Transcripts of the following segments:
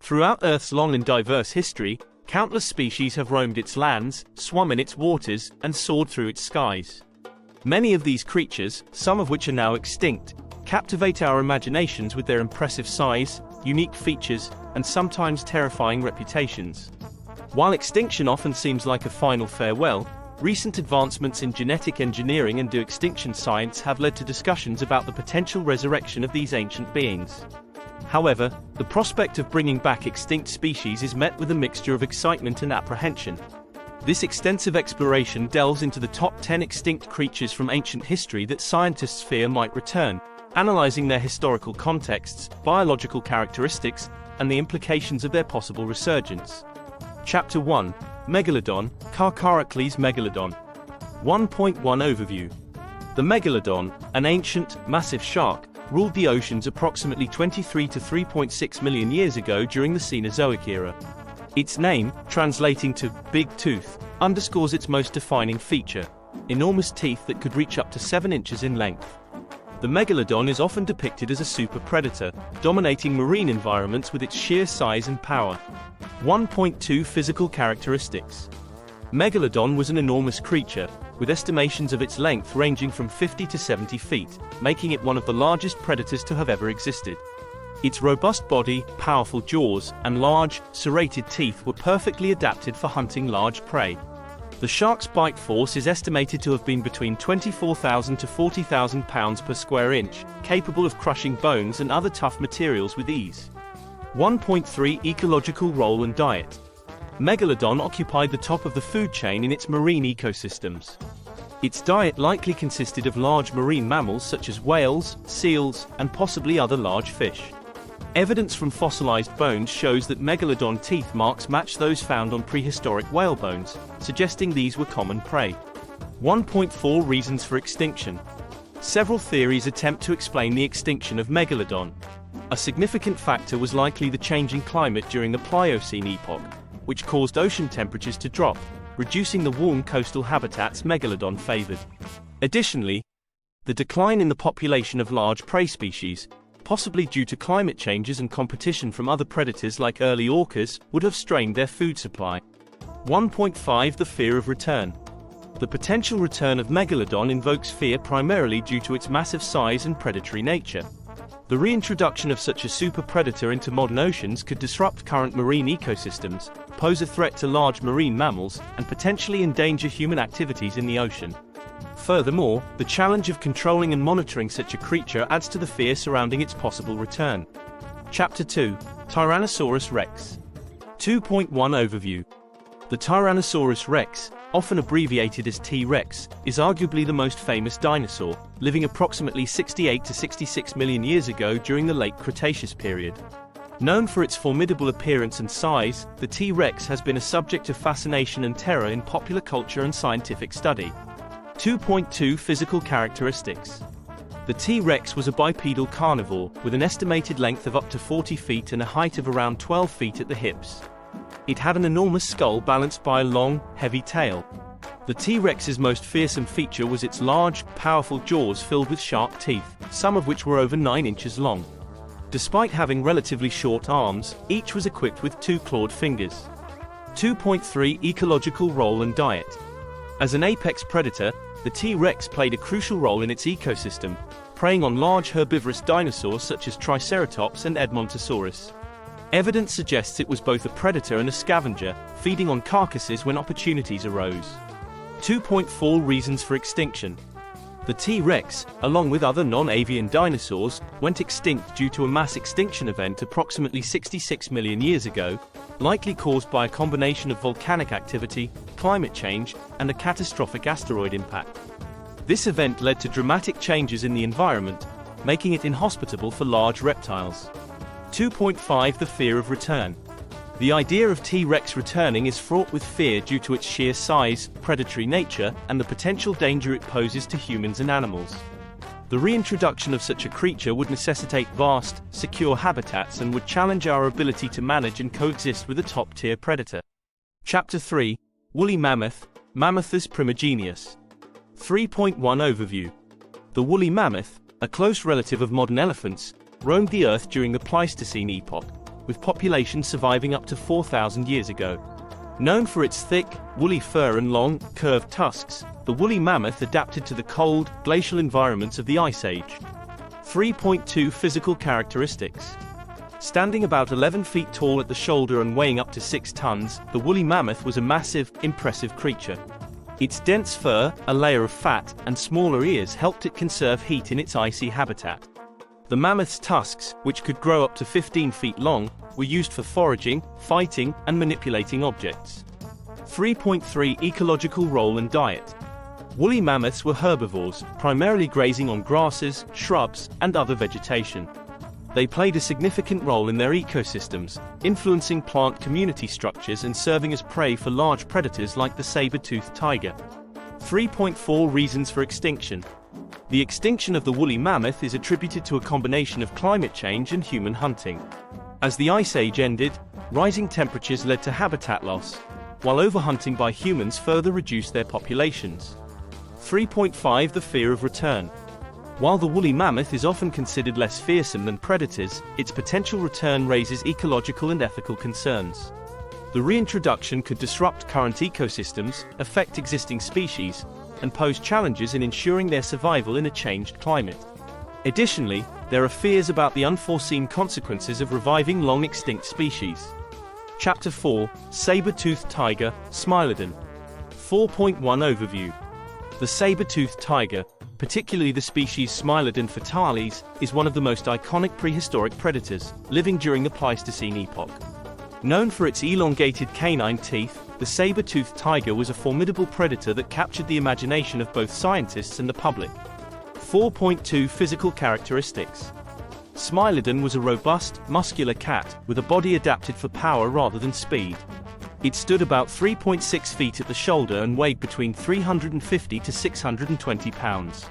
Throughout Earth's long and diverse history, countless species have roamed its lands, swum in its waters, and soared through its skies. Many of these creatures, some of which are now extinct, captivate our imaginations with their impressive size, unique features, and sometimes terrifying reputations. While extinction often seems like a final farewell, recent advancements in genetic engineering and de-extinction science have led to discussions about the potential resurrection of these ancient beings. However, the prospect of bringing back extinct species is met with a mixture of excitement and apprehension. This extensive exploration delves into the top 10 extinct creatures from ancient history that scientists fear might return, analyzing their historical contexts, biological characteristics, and the implications of their possible resurgence. Chapter 1. Megalodon, Carcharocles Megalodon. 1.1 Overview. The Megalodon, an ancient, massive shark, ruled the oceans approximately 23 to 3.6 million years ago during the Cenozoic era. Its name, translating to big tooth, underscores its most defining feature: enormous teeth that could reach up to 7 inches in length. The Megalodon is often depicted as a super predator, dominating marine environments with its sheer size and power. 1.2 Physical characteristics. Megalodon was an enormous creature, with estimations of its length ranging from 50 to 70 feet, making it one of the largest predators to have ever existed. Its robust body, powerful jaws, and large, serrated teeth were perfectly adapted for hunting large prey. The shark's bite force is estimated to have been between 24,000 to 40,000 pounds per square inch, capable of crushing bones and other tough materials with ease. 1.3 Ecological role and diet. Megalodon occupied the top of the food chain in its marine ecosystems. Its diet likely consisted of large marine mammals such as whales, seals, and possibly other large fish. Evidence from fossilized bones shows that Megalodon teeth marks match those found on prehistoric whale bones, suggesting these were common prey. 1.4 Reasons for extinction. Several theories attempt to explain the extinction of Megalodon. A significant factor was likely the changing climate during the Pliocene epoch, which caused ocean temperatures to drop, reducing the warm coastal habitats Megalodon favored. Additionally, the decline in the population of large prey species, possibly due to climate changes and competition from other predators like early orcas, would have strained their food supply. 1.5 The fear of return. The potential return of Megalodon invokes fear primarily due to its massive size and predatory nature. The reintroduction of such a super predator into modern oceans could disrupt current marine ecosystems, pose a threat to large marine mammals, and potentially endanger human activities in the ocean. Furthermore, the challenge of controlling and monitoring such a creature adds to the fear surrounding its possible return. Chapter 2. Tyrannosaurus Rex. 2.1 Overview. The Tyrannosaurus Rex, often abbreviated as T-Rex, is arguably the most famous dinosaur, living approximately 68 to 66 million years ago during the late Cretaceous period. Known for its formidable appearance and size, the T-Rex has been a subject of fascination and terror in popular culture and scientific study. 2.2 Physical characteristics. The T-Rex was a bipedal carnivore, with an estimated length of up to 40 feet and a height of around 12 feet at the hips. It had an enormous skull balanced by a long, heavy tail. The T-Rex's most fearsome feature was its large, powerful jaws filled with sharp teeth, some of which were over 9 inches long. Despite having relatively short arms, each was equipped with 2 clawed fingers. 2.3 Ecological role and diet. As an apex predator, the T-Rex played a crucial role in its ecosystem, preying on large herbivorous dinosaurs such as Triceratops and Edmontosaurus. Evidence suggests it was both a predator and a scavenger, feeding on carcasses when opportunities arose. 2.4 Reasons for extinction. The T-Rex, along with other non-avian dinosaurs, went extinct due to a mass extinction event approximately 66 million years ago, likely caused by a combination of volcanic activity, climate change, and a catastrophic asteroid impact. This event led to dramatic changes in the environment, making it inhospitable for large reptiles. 2.5 The fear of return. The idea of T-Rex returning is fraught with fear due to its sheer size, predatory nature, and the potential danger it poses to humans and animals. The reintroduction of such a creature would necessitate vast, secure habitats and would challenge our ability to manage and coexist with a top-tier predator. Chapter 3. Woolly mammoth, Mammothus primigenius. 3.1 Overview. The woolly mammoth, a close relative of modern elephants, roamed the Earth during the Pleistocene epoch, with populations surviving up to 4,000 years ago. Known for its thick, woolly fur and long, curved tusks, the woolly mammoth adapted to the cold, glacial environments of the Ice Age. 3.2 Physical characteristics. Standing about 11 feet tall at the shoulder and weighing up to 6 tons, the woolly mammoth was a massive, impressive creature. Its dense fur, a layer of fat, and smaller ears helped it conserve heat in its icy habitat. The mammoth's tusks, which could grow up to 15 feet long, were used for foraging, fighting, and manipulating objects. 3.3 Ecological role and diet. Woolly mammoths were herbivores, primarily grazing on grasses, shrubs, and other vegetation. They played a significant role in their ecosystems, influencing plant community structures and serving as prey for large predators like the saber-toothed tiger. 3.4 Reasons for extinction. The extinction of the woolly mammoth is attributed to a combination of climate change and human hunting. As the Ice Age ended, rising temperatures led to habitat loss, while overhunting by humans further reduced their populations. 3.5 The fear of return. While the woolly mammoth is often considered less fearsome than predators, its potential return raises ecological and ethical concerns. The reintroduction could disrupt current ecosystems, affect existing species, and pose challenges in ensuring their survival in a changed climate. Additionally, there are fears about the unforeseen consequences of reviving long-extinct species. Chapter 4, Saber-toothed tiger, Smilodon. 4.1 Overview. The saber-toothed tiger, particularly the species Smilodon fatalis, is one of the most iconic prehistoric predators, living during the Pleistocene epoch. Known for its elongated canine teeth, the saber-toothed tiger was a formidable predator that captured the imagination of both scientists and the public. 4.2 Physical characteristics. Smilodon was a robust, muscular cat, with a body adapted for power rather than speed. It stood about 3.6 feet at the shoulder and weighed between 350 to 620 pounds.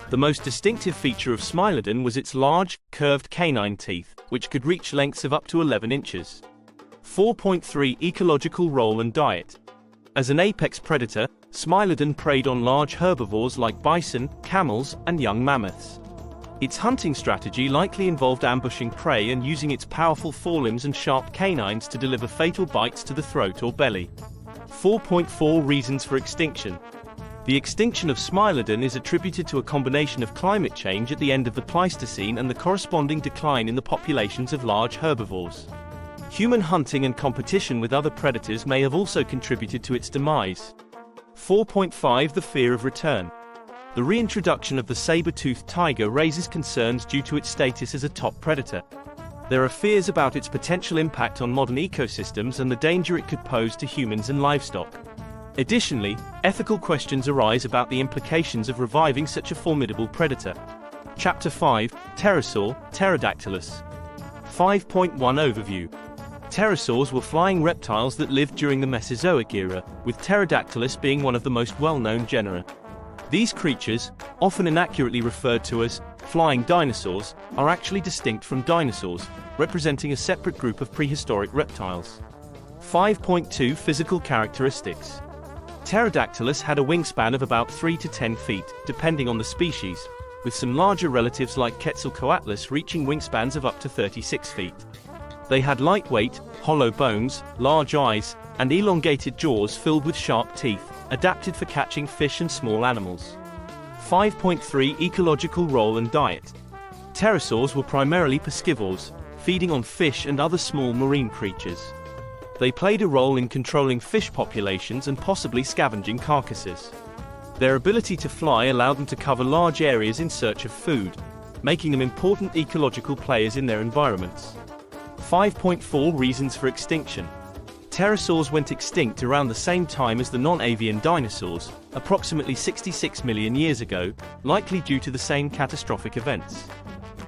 The most distinctive feature of Smilodon was its large, curved canine teeth, which could reach lengths of up to 11 inches. 4.3 Ecological role and diet. As an apex predator, Smilodon preyed on large herbivores like bison, camels, and young mammoths. Its hunting strategy likely involved ambushing prey and using its powerful forelimbs and sharp canines to deliver fatal bites to the throat or belly. 4.4 Reasons for extinction. The extinction of Smilodon is attributed to a combination of climate change at the end of the Pleistocene and the corresponding decline in the populations of large herbivores. Human hunting and competition with other predators may have also contributed to its demise. 4.5 The fear of return. The reintroduction of the saber-toothed tiger raises concerns due to its status as a top predator. There are fears about its potential impact on modern ecosystems and the danger it could pose to humans and livestock. Additionally, ethical questions arise about the implications of reviving such a formidable predator. Chapter 5, Pterosaur, Pterodactylus. 5.1 Overview. Pterosaurs were flying reptiles that lived during the Mesozoic era, with Pterodactylus being one of the most well-known genera. These creatures, often inaccurately referred to as flying dinosaurs, are actually distinct from dinosaurs, representing a separate group of prehistoric reptiles. 5.2 Physical characteristics. Pterodactylus had a wingspan of about 3 to 10 feet, depending on the species, with some larger relatives like Quetzalcoatlus reaching wingspans of up to 36 feet. They had lightweight, hollow bones, large eyes, and elongated jaws filled with sharp teeth, adapted for catching fish and small animals. 5.3 Ecological role and diet. Pterosaurs were primarily piscivores, feeding on fish and other small marine creatures. They played a role in controlling fish populations and possibly scavenging carcasses. Their ability to fly allowed them to cover large areas in search of food, making them important ecological players in their environments. 5.4 Reasons for extinction. Pterosaurs went extinct around the same time as the non-avian dinosaurs, approximately 66 million years ago, likely due to the same catastrophic events.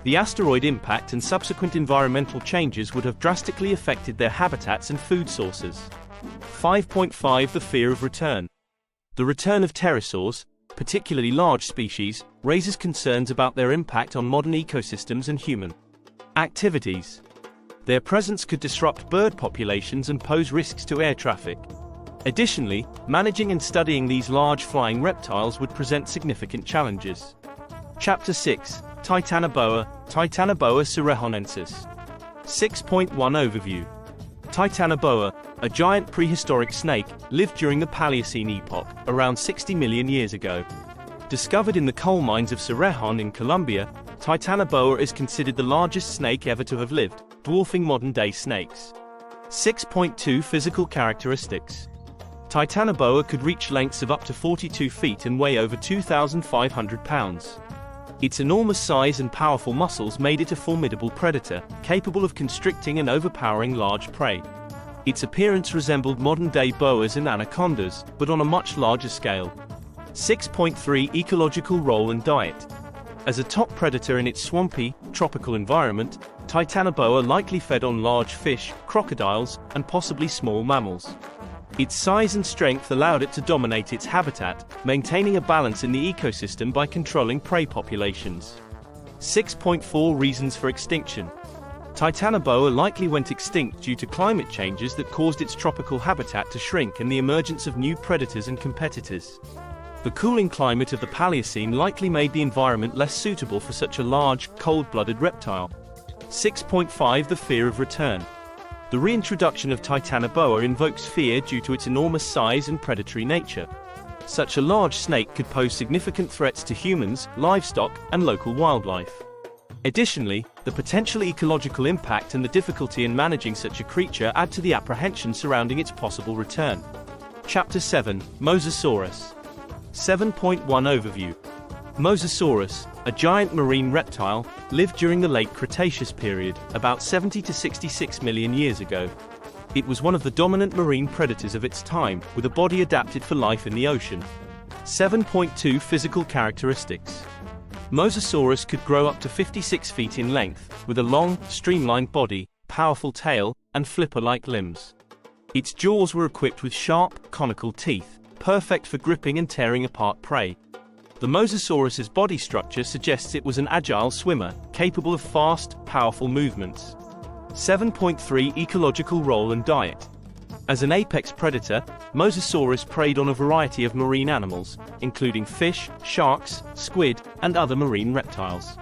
The asteroid impact and subsequent environmental changes would have drastically affected their habitats and food sources. 5.5 The fear of return. The return of pterosaurs, particularly large species, raises concerns about their impact on modern ecosystems and human activities. Their presence could disrupt bird populations and pose risks to air traffic. Additionally, managing and studying these large flying reptiles would present significant challenges. Chapter 6, Titanoboa, Titanoboa cerehonensis. 6.1 Overview. Titanoboa, a giant prehistoric snake, lived during the Paleocene epoch, around 60 million years ago. Discovered in the coal mines of Cerrejón in Colombia, Titanoboa is considered the largest snake ever to have lived, dwarfing modern-day snakes. 6.2 Physical characteristics. Titanoboa could reach lengths of up to 42 feet and weigh over 2,500 pounds. Its enormous size and powerful muscles made it a formidable predator, capable of constricting and overpowering large prey. Its appearance resembled modern-day boas and anacondas, but on a much larger scale. 6.3 Ecological role and diet. As a top predator in its swampy, tropical environment, Titanoboa likely fed on large fish, crocodiles, and possibly small mammals. Its size and strength allowed it to dominate its habitat, maintaining a balance in the ecosystem by controlling prey populations. 6.4 Reasons for extinction. Titanoboa likely went extinct due to climate changes that caused its tropical habitat to shrink and the emergence of new predators and competitors. The cooling climate of the Paleocene likely made the environment less suitable for such a large, cold-blooded reptile. 6.5 The fear of return. The reintroduction of Titanoboa invokes fear due to its enormous size and predatory nature. Such a large snake could pose significant threats to humans, livestock, and local wildlife. Additionally, the potential ecological impact and the difficulty in managing such a creature add to the apprehension surrounding its possible return. Chapter 7 Mosasaurus. 7.1 Overview. Mosasaurus, a giant marine reptile, lived during the late Cretaceous period, about 70 to 66 million years ago. It was one of the dominant marine predators of its time, with a body adapted for life in the ocean. 7.2 Physical characteristics. Mosasaurus could grow up to 56 feet in length, with a long, streamlined body, powerful tail, and flipper-like limbs. Its jaws were equipped with sharp, conical teeth, perfect for gripping and tearing apart prey. The Mosasaurus's body structure suggests it was an agile swimmer, capable of fast, powerful movements. 7.3 Ecological role and diet. As an apex predator, Mosasaurus preyed on a variety of marine animals, including fish, sharks, squid, and other marine reptiles.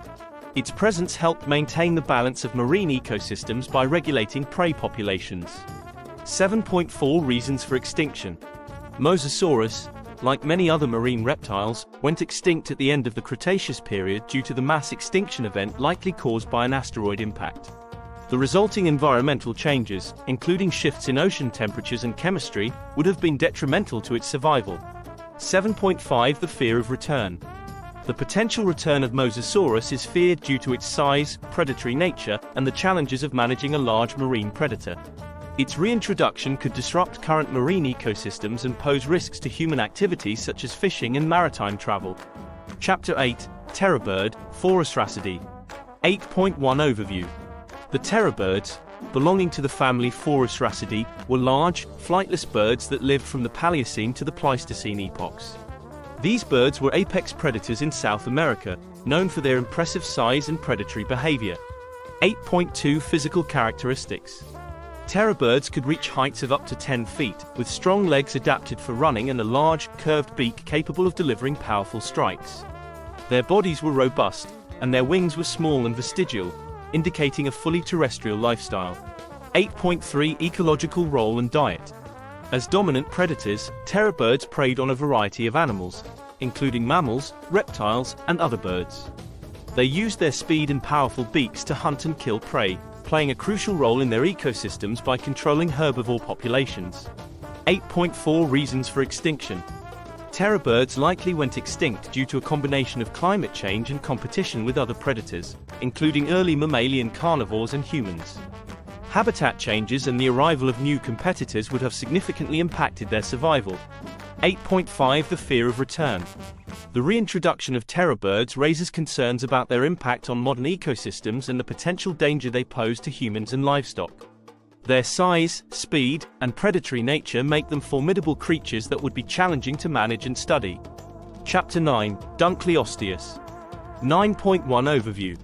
Its presence helped maintain the balance of marine ecosystems by regulating prey populations. 7.4 Reasons for extinction. Mosasaurus, like many other marine reptiles, went extinct at the end of the Cretaceous period due to the mass extinction event likely caused by an asteroid impact. The resulting environmental changes, including shifts in ocean temperatures and chemistry, would have been detrimental to its survival. 7.5 The fear of return. The potential return of Mosasaurus is feared due to its size, predatory nature, and the challenges of managing a large marine predator. Its reintroduction could disrupt current marine ecosystems and pose risks to human activities such as fishing and maritime travel. Chapter 8 Terrorbird, Phorusrhacidae. 8.1 Overview. The terrorbirds, belonging to the family Phorusrhacidae, were large, flightless birds that lived from the Paleocene to the Pleistocene epochs. These birds were apex predators in South America, known for their impressive size and predatory behavior. 8.2 Physical characteristics. Terrorbirds could reach heights of up to 10 feet, with strong legs adapted for running and a large, curved beak capable of delivering powerful strikes. Their bodies were robust, and their wings were small and vestigial, indicating a fully terrestrial lifestyle. 8.3 Ecological role and diet. As dominant predators, terrorbirds preyed on a variety of animals, including mammals, reptiles, and other birds. They used their speed and powerful beaks to hunt and kill prey, playing a crucial role in their ecosystems by controlling herbivore populations. 8.4 Reasons for extinction. Terrorbirds likely went extinct due to a combination of climate change and competition with other predators, including early mammalian carnivores and humans. Habitat changes and the arrival of new competitors would have significantly impacted their survival. 8.5 The fear of return. The reintroduction of terrorbirds raises concerns about their impact on modern ecosystems and the potential danger they pose to humans and livestock. Their size, speed, and predatory nature make them formidable creatures that would be challenging to manage and study. Chapter 9 Dunkleosteus. 9.1 Overview.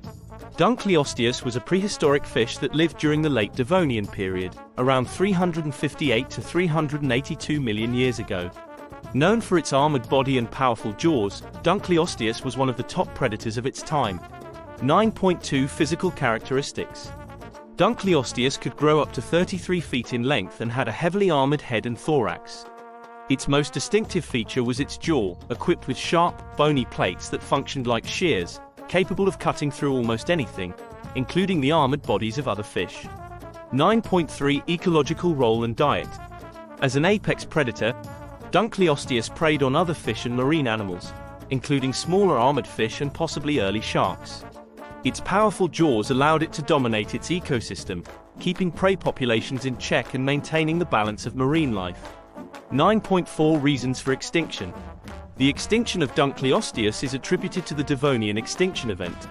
Dunkleosteus was a prehistoric fish that lived during the late Devonian period, around 358 to 382 million years ago. Known for its armored body and powerful jaws, Dunkleosteus was one of the top predators of its time. 9.2 Physical characteristics. Dunkleosteus could grow up to 33 feet in length and had a heavily armored head and thorax. Its most distinctive feature was its jaw, equipped with sharp, bony plates that functioned like shears, capable of cutting through almost anything, including the armored bodies of other fish. 9.3 Ecological role and diet. As an apex predator, Dunkleosteus preyed on other fish and marine animals, including smaller armored fish and possibly early sharks. Its powerful jaws allowed it to dominate its ecosystem, keeping prey populations in check and maintaining the balance of marine life. 9.4 Reasons for extinction. The extinction of Dunkleosteus is attributed to the Devonian extinction event,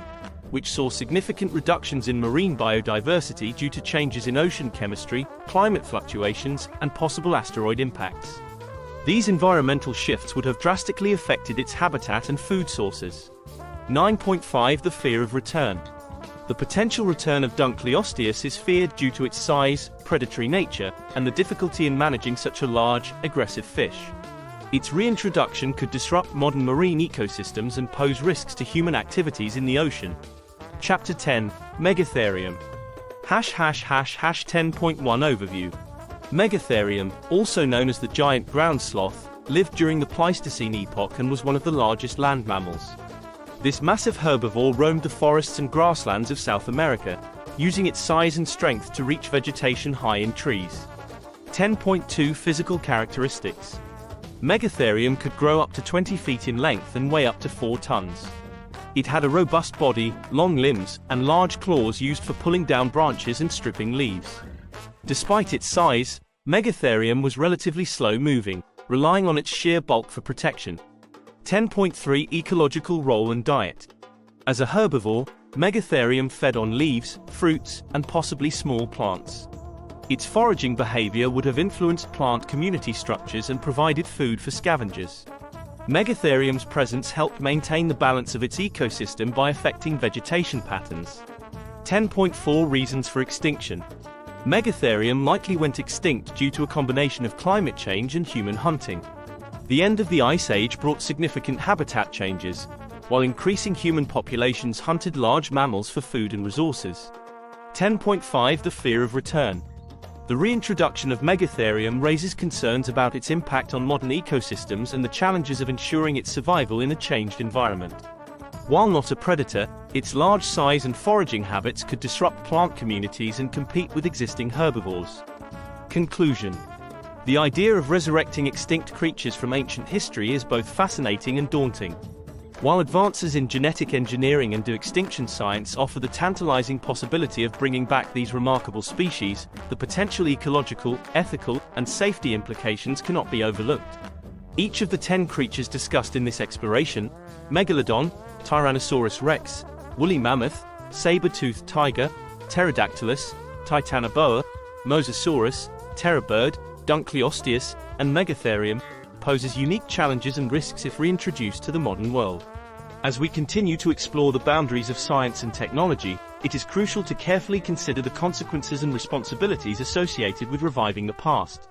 which saw significant reductions in marine biodiversity due to changes in ocean chemistry, climate fluctuations, and possible asteroid impacts. These environmental shifts would have drastically affected its habitat and food sources. 9.5 The fear of return. The potential return of Dunkleosteus is feared due to its size, predatory nature, and the difficulty in managing such a large, aggressive fish. Its reintroduction could disrupt modern marine ecosystems and pose risks to human activities in the ocean. Chapter 10 Megatherium. ###10.1 Overview. Megatherium, also known as the giant ground sloth, lived during the Pleistocene epoch and was one of the largest land mammals. This massive herbivore roamed the forests and grasslands of South America, using its size and strength to reach vegetation high in trees. 10.2 Physical characteristics. Megatherium could grow up to 20 feet in length and weigh up to 4 tons. It had a robust body, long limbs, and large claws used for pulling down branches and stripping leaves. Despite its size, Megatherium was relatively slow-moving, relying on its sheer bulk for protection. 10.3 Ecological role and diet. As a herbivore, Megatherium fed on leaves, fruits, and possibly small plants. Its foraging behavior would have influenced plant community structures and provided food for scavengers. Megatherium's presence helped maintain the balance of its ecosystem by affecting vegetation patterns. 10.4 Reasons for extinction. Megatherium likely went extinct due to a combination of climate change and human hunting. The end of the Ice Age brought significant habitat changes, while increasing human populations hunted large mammals for food and resources. 10.5 The fear of return. The reintroduction of Megatherium raises concerns about its impact on modern ecosystems and the challenges of ensuring its survival in a changed environment. While not a predator, its large size and foraging habits could disrupt plant communities and compete with existing herbivores. Conclusion. The idea of resurrecting extinct creatures from ancient history is both fascinating and daunting. While advances in genetic engineering and extinction science offer the tantalizing possibility of bringing back these remarkable species, the potential ecological, ethical, and safety implications cannot be overlooked. Each of the 10 creatures discussed in this exploration — Megalodon, Tyrannosaurus Rex, woolly mammoth, saber-toothed tiger, Pterodactylus, Titanoboa, Mosasaurus, terror bird, Dunkleosteus, and Megatherium — poses unique challenges and risks if reintroduced to the modern world. As we continue to explore the boundaries of science and technology, it is crucial to carefully consider the consequences and responsibilities associated with reviving the past.